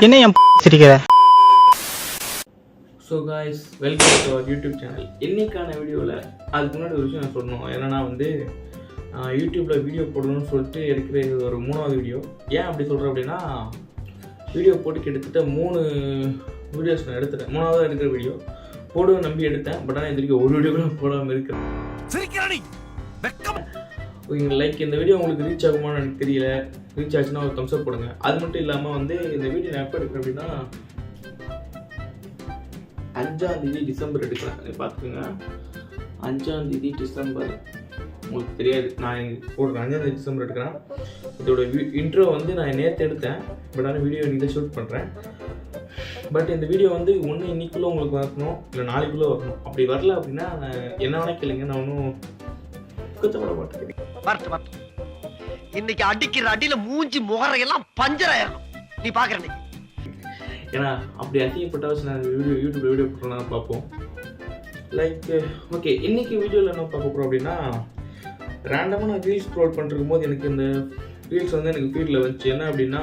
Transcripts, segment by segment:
என்ன என் சிரிக்கிற? So guys, welcome to our YouTube channel. இன்னைக்கான வீடியோவில் அதுக்கு முன்னாடி ஒரு விஷயம் நான் சொல்லணும். என்னென்னா வந்து யூடியூப்பில் வீடியோ போடணும்னு சொல்லிட்டு எடுக்கிற இது ஒரு 3வது வீடியோ. ஏன் அப்படி சொல்கிறேன் அப்படின்னா, வீடியோ போட்டு கிட்டத்தட்ட 3 வீடியோஸ் நான் எடுத்துட்டேன். 3வது எடுக்கிற வீடியோ போடுவேன் நம்பி எடுத்தேன். பட் ஆனால் இது வரைக்கும் ஒரு வீடியோ கூட போடாமல் இருக்கிறேன். லைக் இந்த வீடியோ உங்களுக்கு ரீச் ஆகுமான்னு எனக்கு தெரியல. ரீச் ஆச்சுன்னா ஒரு தம்ஸ் அப் போடுங்க. அது மட்டும் இல்லாமல் வந்து இந்த வீடியோ நான் எப்போ எடுக்கிறேன் அப்படின்னா 5ஆம் டிசம்பர் எடுக்கிறேன். பார்த்துக்கோங்க, 5ஆம் டிசம்பர். உங்களுக்கு தெரியாது, நான் போடுறேன் 5ஆம் டிசம்பர் எடுக்கிறேன். இதோட இன்ட்ரோ வந்து நான் நேற்று எடுத்தேன். பட் ஆனால் வீடியோ இன்றைக்கி ஷூட் பண்ணுறேன். பட் இந்த வீடியோ வந்து ஒன்று இன்னைக்குள்ளே உங்களுக்கு வரணும், இல்லை நாளைக்குள்ளே வரணும். அப்படி வரல அப்படின்னா என்ன வேணால் கேளுங்க, நான் ஒன்றும் குத்தப்பட மாட்டேன். இன்னைக்கு அடிக்கிற அடியில மூஞ்சி முகரையெல்லாம் பஞ்சர் ஆயிரும். நீ பாக்குற ஏன்னா அப்படி அதிகப்பட்ட நான் யூடியூப்ல வீடியோ போட்டோம்னா பார்ப்போம். லைக் ஓகே, இன்னைக்கு வீடியோவில் என்ன பார்க்க போகிறோம் அப்படின்னா, ரேண்டமாக நான் ரீல்ஸ் ஸ்க்ரோல் பண்ணிருக்கும் போது எனக்கு இந்த ரீல்ஸ் வந்து எனக்கு ஃபீல்டில் வந்துச்சு. என்ன அப்படின்னா,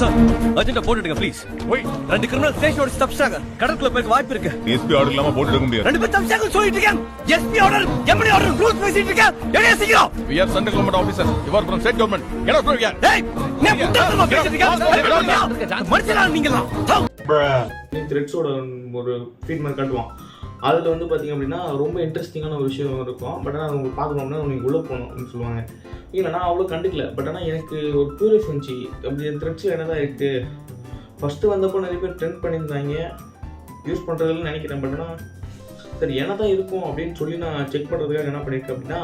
சார் அர்ஜென்ட்டா போட்டுடுங்க ப்ளீஸ். ஓய், 2 கிரிமினல் ஸ்டேஷனோட தப்பிச்சாங்க. கடற்குள்ள போய் வாய்ப்பு இருக்கு. எஸ்பி ஆர்டர் இல்லாம போட்டு எடுக்க முடியாது. 2 பேர் தப்பிச்சாங்க சொல்லிட்டு இருக்கேன். SP order, MD order rules பேசிட்டு இருக்கேன். எங்க சீக்கிரம். We are central government officers. You are from state government. Get out from here. ஏய், நீ புத்தகமா பேசிட்டு இருக்க. மனுஷனா நீங்கலாம். நீ த்ரெட்ஸோட ஒரு ஃபீட்பேக் காட்டுவான். அதில் வந்து பார்த்திங்க அப்படின்னா ரொம்ப இன்ட்ரெஸ்டிங்கான ஒரு விஷயம் இருக்கும். பட் ஆனால் உங்களுக்கு பார்க்கணும்னா நீங்கள் உள்ளே போகணும் அப்படின்னு சொல்லுவாங்க. இல்லை நான் அவ்வளோ கண்டுக்கல. பட் ஆனால் எனக்கு ஒரு க்யூரியஸ் இருந்துச்சு, அப்படி த்ரெட்ஸில் என்ன தான் இருக்குது. ஃபஸ்ட்டு வந்தப்போ நிறைய பேர் ட்ரெண்ட் பண்ணியிருந்தாங்க, யூஸ் பண்ணுறதுன்னு நினைக்கிறேன். பட் ஆனால் சரி என்ன தான் இருக்கும் அப்படின்னு சொல்லி நான் செக் பண்ணுறதுக்காக என்ன பண்ணியிருக்கேன் அப்படின்னா,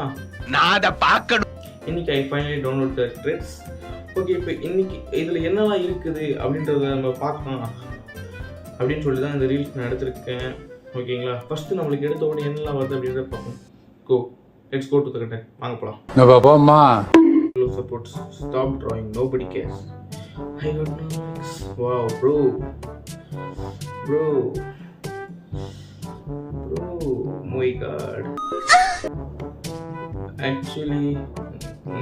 நான் அதை பார்க்கணும். இன்றைக்கி I finally download the threads. Okay, இப்போ இன்றைக்கி இதில் என்னெல்லாம் இருக்குது அப்படின்றத நம்ம பார்க்கலாம் அப்படின்னு சொல்லி தான் இந்த ரீல்ஸ் நான் எடுத்திருக்கேன். ஓகேங்களா, ஃபஸ்ட்டு நம்மளுக்கு எடுத்த உடனே என்னெல்லாம் வருது அப்படின்றத பார்ப்போம். Let's go to the content. வாங்க போலாம். போமா. Supports stop drawing, nobody cares. I got no likes. Wow, bro, my god. Actually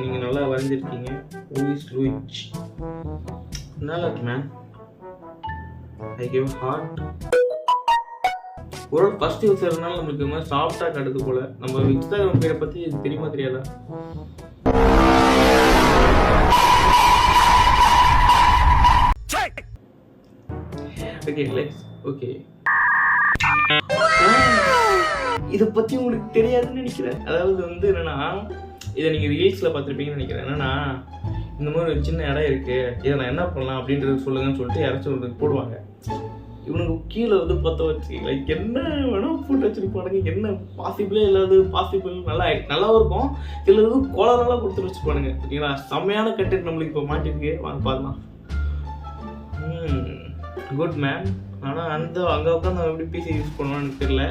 நீங்க நல்லா வரைஞ்சிருக்கீங்க. Who is Luigi? நல்லா இருக்கு man. I give heart. ஒரு ஃபர்ஸ்ட் யூஸர்னால நம்மளுக்கு இந்த மாதிரி சாஃப்டாக காட்டுது போல. நம்ம இன்ஸ்டாகிராம் பேரை பற்றி தெரியுமா தெரியாதா? Okay likes. ஓகே, இதை பற்றி உங்களுக்கு தெரியாதுன்னு நினைக்கிறேன். அதாவது வந்து என்னென்னா, இதை நீங்கள் ரீல்ஸில் பார்த்துருப்பீங்கன்னு நினைக்கிறேன். என்னென்னா, இந்த மாதிரி ஒரு சின்ன இடம் இருக்குது, இதை நான் என்ன பண்ணலாம் அப்படின்றது சொல்லுங்கன்னு சொல்லிட்டு யாராச்சும் ஒரு போடுவாங்க. இவனுக்கு கீழே வந்து பற்ற வச்சு லைக் என்ன வேணும் போட்டு வச்சுருப்பானுங்க. என்ன பாசிபிளே இல்லாது பாசிபிள் நல்லாவும் இருக்கும். சில இது கோலரெல்லாம் கொடுத்துட்டு வச்சுப்பானுங்க. ஓகேங்களா, செம்மையான கண்டென்ட் நம்மளுக்கு இப்போ மாட்டிருக்கு. வாங்க பார்க்கலாம். Good man. ஆனால் அங்கே உட்காந்து நம்ம எப்படி பிசி யூஸ் பண்ணுவான்னு தெரியல.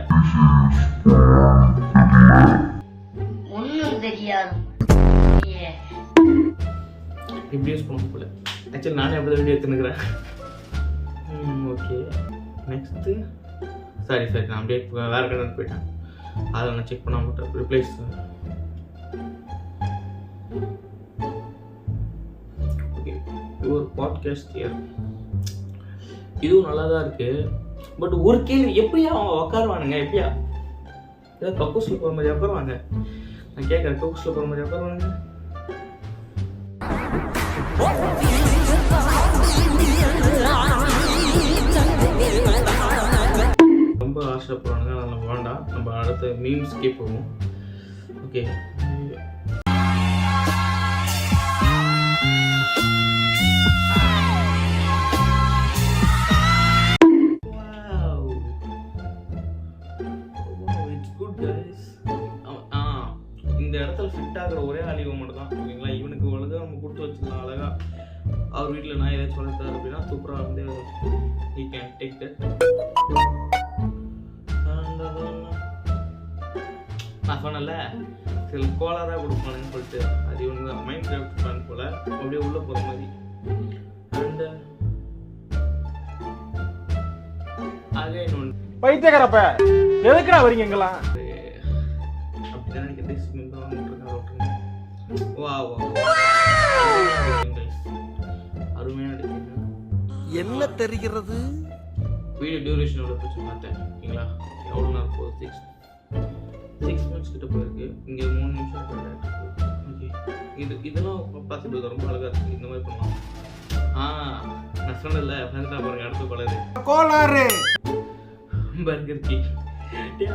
இப்படி யூஸ் பண்ண போல. ஆக்சுவலி நானே அப்படி தான் வீடியோ எடுத்துனுக்கிறேன். ஓகே, நெக்ஸ்ட்டு சரி நான் அப்படியே வேறு கண்டென்ட் போயிட்டேன். அதை நான் செக் பண்ண மாட்டேன். ரிப்ளேஸ். ஓகே, ஒரு பாட்காஸ்ட் இயர். இதுவும் நல்லா தான் இருக்குது. பட் ஒரு கேள்வி, எப்படியா அவங்க உட்காருவானுங்க? எப்படியா ஏதாவது கக்கூஸில் போகிற மாதிரி உட்காருவாங்க? நான் கேட்குறேன், கக்கூஸில் போகிற மாதிரி உட்காருவானுங்க? ரொம்ப ஆசைப்படுறானுங்க. அதெல்லாம் வேண்டாம். நம்ம அடுத்த மீம்ஸ்கே போவோம். ஓகே, இந்த இடத்துல ஃபிட் ஆகிற ஒரே அழிவு மட்டும் தான். ஓகேங்களா, இவனுக்கு ஒழுங்காக நம்ம கொடுத்து வச்சுக்கலாம். அழகா அவர் வீட்டில் நான் ஏதாச்சும் வளர்த்தாரு அப்படின்னா சூப்பராக வந்து he can take that. நான் சொன்னல சில கோலாராக கொடுப்பானுன்னு சொல்லிட்டு, அது இவனுக்கு தான் மைண்ட் கிராஃப்ட் பிளான் போல் அப்படியே உள்ளே போகிற மாதிரி. அண்ட் அகைன் ஒன்று பைத்தியக்காரப்ப எதுக்குடா வரீங்க எங்கெல்லாம்? அப்படிதான் நினைக்கிறேன். வா அருமையாக நடிச்சிருக்கேன். என்ன தெரிகிறது? வீடியோ டியூரேஷன் எவ்வளோ போச்சு பார்த்தேன் ஓகேங்களா, எவ்வளோ நேரம் போகுது, 6 மினிட்ஸ் கிட்ட போயிருக்கு. இங்கே 3 நிமிஷம் ஓகே. இதெல்லாம் பாசிபிள் தான், ரொம்ப அழகாக இருக்குது. இந்த மாதிரி பண்ணலாம். நான் சொன்னதில்ல ஃப்ரெண்ட்ஸ் தான் பாருங்க, அடுத்த கலரு கோளாறு பர்கர் கேக்.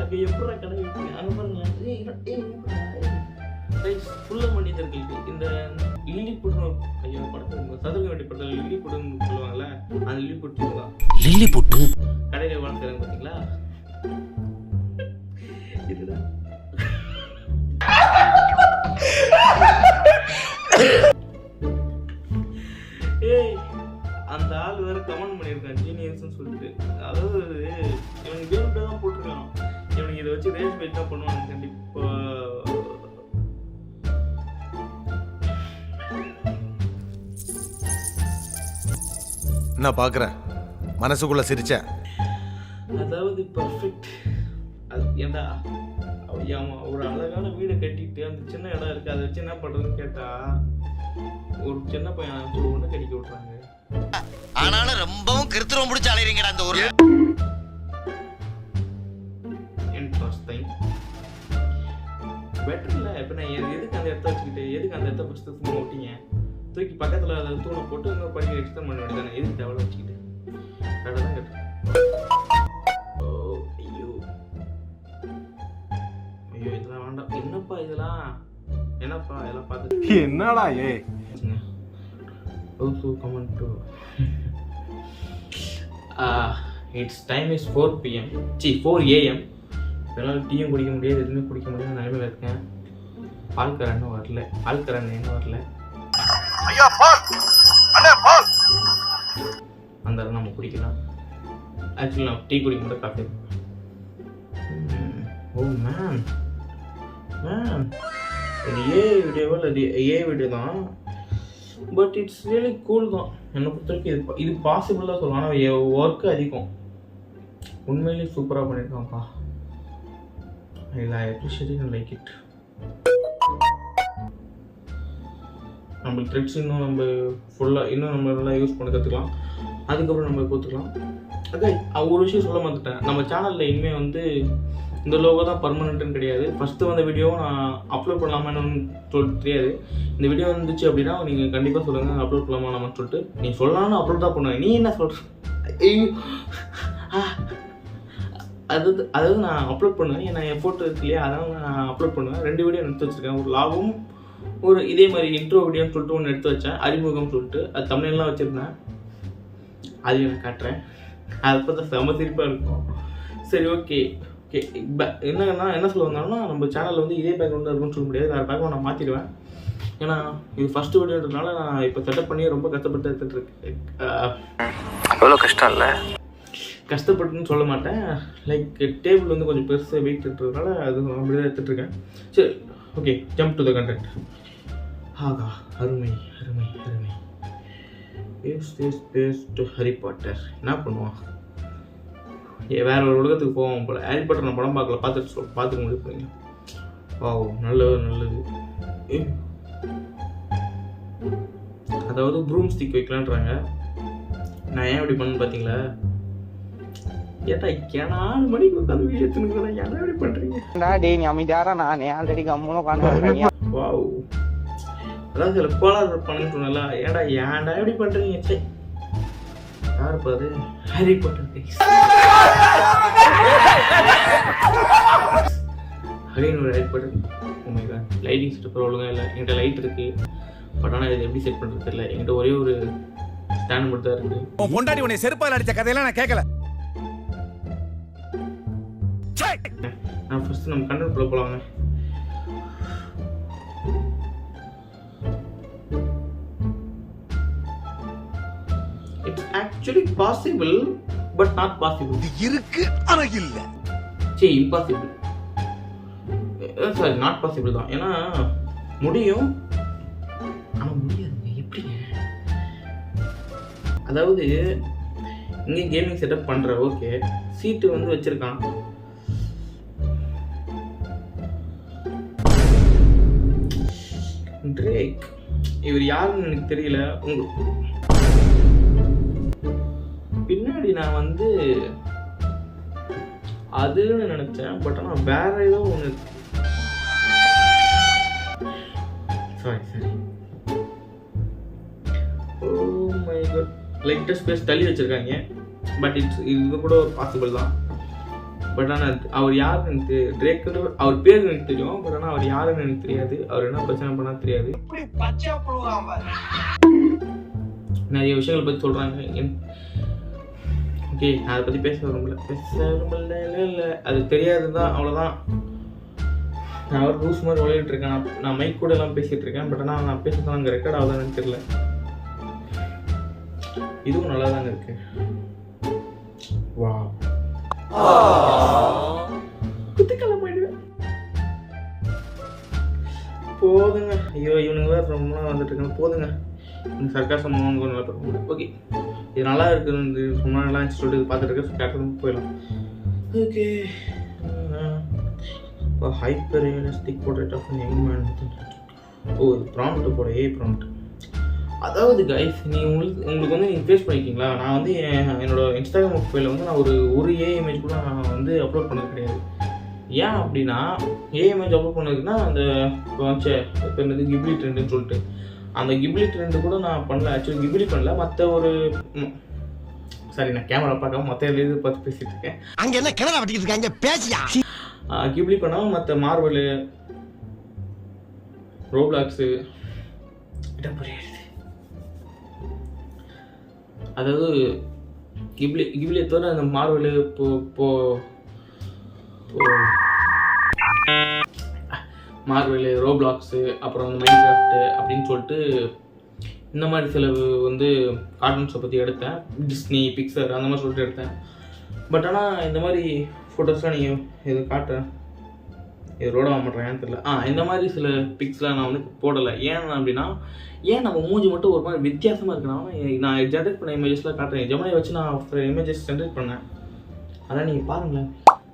அங்கே எப்படா கடை வைப்பீங்க அங்கே பாருங்களேன். ஃபுல்லாக மனிதர்களுக்கு இந்த லில்லிபுட்னு ஐயோ படத்தில் சதுரங்க வேட்டி படத்தில் லில்லிபுட்னு சொல்லுவாங்கல்ல, அந்த லில்லிபுட் தான் லில்லி புட்டு கடையில் வளர்க்குறாங்க பார்த்தீங்களா. இதுதான் ஏய், அந்த ஆள் வேற கமெண்ட் பண்ணியிருக்கான் ஜீனியஸ்ன்னு சொல்லிட்டு. அதாவது இவனுக்கு கேம் தான் போட்டிருக்கான். இவனுக்கு இதை வச்சு ரேஸ் பேட் தான் பண்ணுவாங்க கண்டிப்பா. என்ன பாக்குறேன், மனசுக்குள்ள சிரிச்ச. அதாவது பர்ஃபெக்ட். அது ஏண்டா ஒரு அழகான வீடை கட்டிட்டு அந்த சின்ன இடம் இருக்கு, அதை வச்சு என்ன பண்றதுன்னு கேட்டா ஒரு சின்ன பையன் ஒண்ணு கடிக்க விட்டுறாங்க. ஆனாலும் ரொம்பவும் கிருத்திரம் பிடிச்சி அலையறீங்கடா அந்த ஊர்ல. பெட்டர் இல்லை. இப்போ நான் எதுக்கு அந்த இடத்த வச்சுக்கிட்டு, எதுக்கு அந்த இடத்த ஃபஸ்ட்டு சும்மா ஓட்டிங்க, தூக்கி பக்கத்தில் அதை தூணை போட்டு இன்னொரு படிக்க எக்ஸ்டெண்ட் பண்ண வேண்டியதானே, எதுக்கு தேவை வச்சுக்கிட்டு கரெக்டாக தான் கேட்டேன். ஐயோ ஐயோ இதெல்லாம் வேண்டாம். என்னப்பா இதெல்லாம், என்னப்பா இதெல்லாம் பார்த்து என்னடா ஏ also comment to its time is 4 PM 4 AM. இதனால் டீயும் குடிக்க முடியாது, எதுவுமே குடிக்க முடியாத நிலைமையில் இருக்கேன். பால்காரன் இன்னும் வரல, பால்காரன் இன்னும் வரல. அந்த நம்ம குடிக்கலாம். ஆக்சுவலி நான் டீ குடிக்க முடியாது, காஃபி. ஓ மேன் இது வீடியோவோ இல்லை வீடியோ தான், பட் இட்ஸ் ரியலி கூல் தான். என்னை பொறுத்த வரைக்கும் இது பாசிபிள் தான் சொல்லலாம். ஆனால் ஒர்க்கு அதிகம். உண்மையிலேயே சூப்பராக பண்ணியிருக்கான்ப்பா. I appreciate it and like it. நம்ம ட்ரிக்ஸ் இன்னும் நம்ம ஃபுல்லாக இன்னும் நம்ம நல்லா யூஸ் பண்ண கற்றுக்கலாம். அதுக்கப்புறம் நம்ம கொடுத்துக்கலாம். அதே ஒரு விஷயம் சொல்ல மாட்டேன், நம்ம சேனலில் இனிமேல் வந்து இந்த லோகோ தான் பர்மனெண்ட்டுன்னு கிடையாது. ஃபஸ்ட்டு வந்த வீடியோவை நான் அப்லோட் பண்ணலாமான்னு சொல்லிட்டு தெரியாது. இந்த வீடியோ வந்துச்சு அப்படின்னா நீங்கள் கண்டிப்பாக சொல்லுங்கள் அப்லோட் பண்ணலாமான்னு சொல்லிட்டு. நீ சொல்லலாம்னு அப்லோட் தான் பண்ணுவேன், நீ என்ன சொல்கிற? அதாவது நான் அப்லோட் பண்ணுவேன், ஏன்னா என் ஃபோட்டோ இருக்கு இல்லையா, அதனால் நான் அப்லோட் பண்ணுவேன். 2 வீடியோ எடுத்து வச்சுருக்கேன். ஒரு லாகும் ஒரு இதே மாதிரி இன்ட்ரோ வீடியோன்னு சொல்லிட்டு ஒன்று எடுத்து வச்சேன், அறிமுகம் சொல்லிட்டு. அது தமிழ்லாம் வச்சுருந்தேன், அது எனக்கு காட்டுறேன். அதை பார்த்தா செம சிரிப்பாக இருக்கும். சரி ஓகே என்ன சொல்ல வந்தாலும்னா, நம்ம சேனலில் வந்து இதே பேக்ரவுண்ட் இருக்குன்னு சொல்ல முடியாது, வேறு பேக்ரவுண்ட் நான் மாற்றிடுவேன். ஏன்னா இது ஃபஸ்ட்டு வீடியோன்றதுனால நான் இப்போ செட்டப் பண்ணி ரொம்ப கஷ்டப்பட்டு எடுத்துகிட்ருக்கேன். எவ்வளோ கஷ்டம் இல்லை, கஷ்டப்பட்டுன்னு சொல்ல மாட்டேன். லைக் டேபிள் வந்து கொஞ்சம் பெருசாக வெயிட் இருக்கிறதுனால அது அப்படி தான் எடுத்துகிட்ருக்கேன். சரி okay, jump to the content. ஆகா அருமை அருமை அருமை. பேஸ்ட் ஹாரி பாட்டர் என்ன பண்ணுவான், வேற ஒரு உலகத்துக்கு போவோம் போல. ஹாரி பாட்டர் நான் படம் பார்க்கல, பார்த்துக்க முடிவு பண்ணீங்க. வாவ் நல்லது. அதாவது ப்ரூம் ஸ்டிக் வைக்கலான்றாங்க. நான் ஏன் இப்படி பண்ணு பார்த்தீங்களா? ஏட்டா 4 மணிக்கு உட்காந்து வீடியோ எடுத்துக்கிறேன், ஏன் இப்படி பண்ணுறீங்க? நீ அமைதியாரா, நான் ஆல்ரெடி கம்முன்னு உட்காந்து. வாவ், அதான் சில கோளாறு பண்ணுன்னு சொன்னல, ஏன்டா இப்படி பண்ணுறீங்க? சே யார் பாரு, ஹாரி பாட்டர் அகைன் ஒரு Harry Potter. Oh my God, lighting setup ஒழுங்காக இல்லை. என்கிட்ட லைட் இருக்குது, பட் ஆனால் இது எப்படி செட் பண்ணுறது தெரியல. என்கிட்ட ஒரே ஒரு ஸ்டாண்ட் மட்டும் தான் இருக்குது. பொண்டாடி உன்னை செருப்பால் அடித்த கதையெல்லாம் நான் கேட்கல. நான் ஃபர்ஸ்ட் நம்ம கண்டென்ட் குள்ள போலாங்க. It's actually possible but not possible. இருக்கு ஆனா இல்ல. சரி இம்பாசிபிள், சாரி நாட் பாசிபிள் தான். ஏன்னா முடியும் ஆனால் முடியாது. எப்படிங்க? அதாவது இங்கே கேமிங் செட்டப் பண்ணுற ஓகே, சீட்டு வந்து வச்சுருக்கான். ட்ரேக் இவர் யாருன்னு எனக்கு தெரியல. பின்னாடி நான் வந்து அதுன்னு நினைச்சேன். பட் ஆனால் வேற ஏதோ ஒன்று. சரி ஓ மை காட், லைட்டாக ஸ்பேஸ் தள்ளி வச்சிருக்காங்க. பட் இது கூட ஒரு பாசிபிள் தான். பட் ஆனால் அவர் யாருன்னு எனக்கு ட்ரேக்குன்னு அவர் பேர் எனக்கு தெரியும். பட் ஆனால் அவர் யாருன்னு எனக்கு தெரியாது. அவர் என்ன பிரச்சனை பண்ணா தெரியாது. நிறைய விஷயங்களை பற்றி சொல்கிறாங்க. ஓகே, நான் அதை பற்றி பேச விரும்பல. இல்லை அது தெரியாது தான், அவ்வளோதான். நான் ஒரு லூஸ் மாதிரி விளையாட்டு இருக்கேன். நான் மைக் கூட எல்லாம் பேசிகிட்டு இருக்கேன். பட் ஆனால் நான் பேசுறது அங்கே ரெக்கார்ட் ஆகுதான்னு தெரியல. இதுவும் நல்லா தாங்க இருக்கு. வா குத்துக்கிழமைடுவேன் போதுங்க. ஐயோ இவனுங்க வேறு ரொம்ப நாள் வந்துட்டு இருக்காங்க. போதுங்க, சர்க்காசம் நல்லா இருக்கும். ஓகே, இது நல்லா இருக்குன்னு சொன்னா நல்லா இருந்துச்சு சொல்லிட்டு பார்த்துட்டு இருக்க. கேட்டது போயிடலாம். Okay, hyper realistic portrait of young man. ஓ, இது ப்ராம்ப்ட் போட ப்ராம்ப்ட். அதாவது கைஸ், உங்களுக்கு வந்து நீங்கள் ஃபேஸ் பண்ணிக்கிங்களா? நான் வந்து என்னோட இன்ஸ்டாகிராம் ப்ரொஃபைலில் வந்து நான் ஒரு இமேஜ் கூட நான் வந்து அப்லோட் பண்ணது கிடையாது. ஏன் அப்படின்னா, இமேஜ் அப்லோட் பண்ணதுக்குன்னா அந்த இப்போ என்னது கிப்லி ட்ரெண்டுன்னு சொல்லிட்டு அந்த கிப்லி ட்ரெண்டு கூட நான் பண்ணல. ஆக்சுவலி கிப்லி பண்ணல, மற்ற ஒரு சரி நான் கேமரா பார்க்காம மற்ற இது பார்த்து பேசிகிட்டு இருக்கேன். அங்கே என்ன கிணறு வட்டிக்கிட்டு இருக்காங்க பேசியா? கிப்லி பண்ணாமல் மற்ற மார்வலு, ரோப்ளாக்ஸு இடம் புரியாது. அதாவது கிப்லியை தவிர அந்த மார்வலு மார்வலு, ரோப்ளாக்ஸு, அப்புறம் வந்து மைன்கிராஃப்ட்டு அப்படின்னு சொல்லிட்டு இந்த மாதிரி சில வந்து கார்ட்டூன்ஸை பற்றி எடுத்தேன். டிஸ்னி, பிக்சர் அந்த மாதிரி சொல்லிட்டு எடுத்தேன். பட் ஆனால் இந்த மாதிரி ஃபோட்டோஸ்லாம் நீங்கள் இது காட்டுறேன், இது ரோட மாட்டேன் ஏன்னு தெரியல. இந்த மாதிரி சில பிக்ஸ்லாம் நான் வந்து போடலை. ஏன் அப்படின்னா, ஏன் நம்ம மூஞ்சி மட்டும் ஒரு மாதிரி வித்தியாசமாக இருக்குன்னா, நான் ஜென்ரேட் பண்ண இமேஜஸ்லாம் காட்டுறேன். ஜெமினியை வச்சு நான் இமேஜஸ் ஜென்ரேட் பண்ணேன். அதான் நீங்கள் பாருங்களேன்.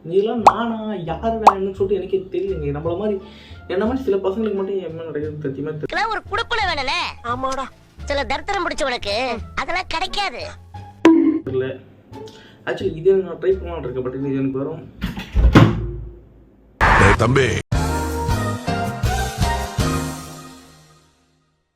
இதெல்லாம் நானா யாருன்னு சொல்லிட்டு எனக்கே தெரியலைங்க. நம்மள மாதிரி என்ன மாதிரி சில பசங்களுக்கு மட்டும் என்ன நடக்குது சத்தியமா தெரியல. ஒரு குடுக்குல வேணல. ஆமாடா, சில தர்த்தரம் பிடிச்சவனுக்கு அதெல்லாம் கிடைக்காது. தெரியல. ஆக்சுவலி இது நான் ட்ரை பண்ணலாம்னு இருக்கேன். பட் இது எனக்கு வரும் தம்பி.